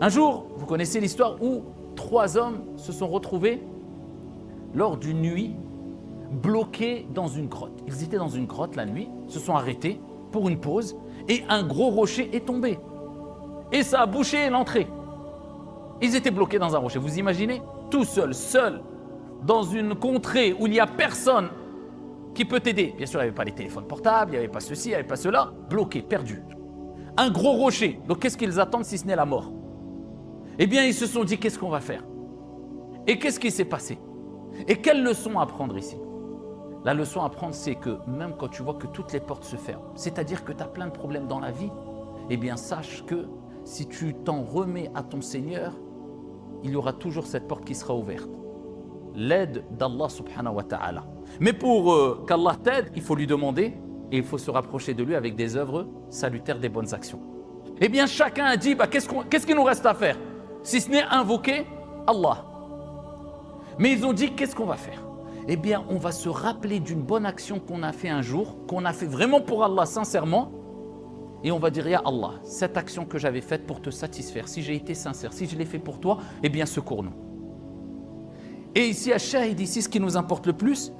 Un jour, vous connaissez l'histoire où 3 hommes se sont retrouvés lors d'une nuit bloqués dans une grotte. Ils étaient dans une grotte la nuit, se sont arrêtés pour une pause et un gros rocher est tombé. Et ça a bouché l'entrée. Ils étaient bloqués dans un rocher. Vous imaginez? Tout seul, dans une contrée où il n'y a personne qui peut t'aider. Bien sûr, il n'y avait pas les téléphones portables, il n'y avait pas ceci, il n'y avait pas cela. Bloqués, perdus. Un gros rocher. Donc qu'est-ce qu'ils attendent si ce n'est la mort? Eh bien, ils se sont dit, qu'est-ce qu'on va faire? Et qu'est-ce qui s'est passé? Et quelle leçon à prendre ici? La leçon à prendre, c'est que même quand tu vois que toutes les portes se ferment, c'est-à-dire que tu as plein de problèmes dans la vie, eh bien, sache que si tu t'en remets à ton Seigneur, il y aura toujours cette porte qui sera ouverte. L'aide d'Allah subhanahu wa ta'ala. Mais pour qu'Allah t'aide, il faut lui demander et il faut se rapprocher de lui avec des œuvres salutaires, des bonnes actions. Eh bien, chacun a dit, qu'est-ce qu'il nous reste à faire? Si ce n'est invoquer Allah. Mais ils ont dit, qu'est-ce qu'on va faire? Eh bien, on va se rappeler d'une bonne action qu'on a fait un jour, qu'on a fait vraiment pour Allah, sincèrement, et on va dire, ya Allah, cette action que j'avais faite pour te satisfaire, si j'ai été sincère, si je l'ai fait pour toi, eh bien, secours-nous. Et ici, à Shahid, ici, ce qui nous importe le plus,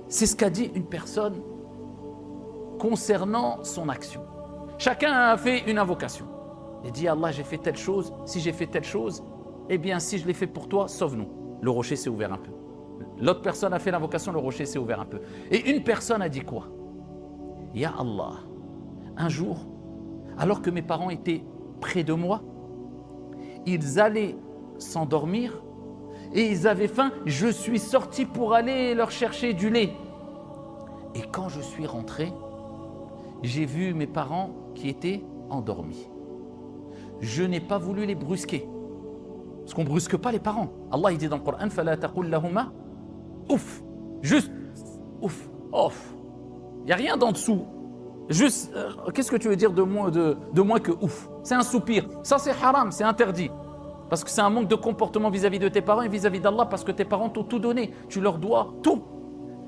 c'est ce qu'a dit une personne concernant son action. Chacun a fait une invocation. Il dit, Allah, j'ai fait telle chose, si j'ai fait telle chose, eh bien, si je l'ai fait pour toi, sauve-nous. Le rocher s'est ouvert un peu. L'autre personne a fait l'invocation, le rocher s'est ouvert un peu. Et une personne a dit quoi? Ya Allah, un jour, alors que mes parents étaient près de moi, ils allaient s'endormir et ils avaient faim. Je suis sorti pour aller leur chercher du lait. Et quand je suis rentré, j'ai vu mes parents qui étaient endormis. Je n'ai pas voulu les brusquer. Parce qu'on ne brusque pas les parents. Allah il dit dans le Coran, فَلَا تَقُلْ لَهُمَا ouf, juste ouf, ouf. Il n'y a rien d'en dessous. Juste, qu'est-ce que tu veux dire de moins que ouf? C'est un soupir. Ça c'est haram, c'est interdit. Parce que c'est un manque de comportement vis-à-vis de tes parents et vis-à-vis d'Allah parce que tes parents t'ont tout donné. Tu leur dois tout.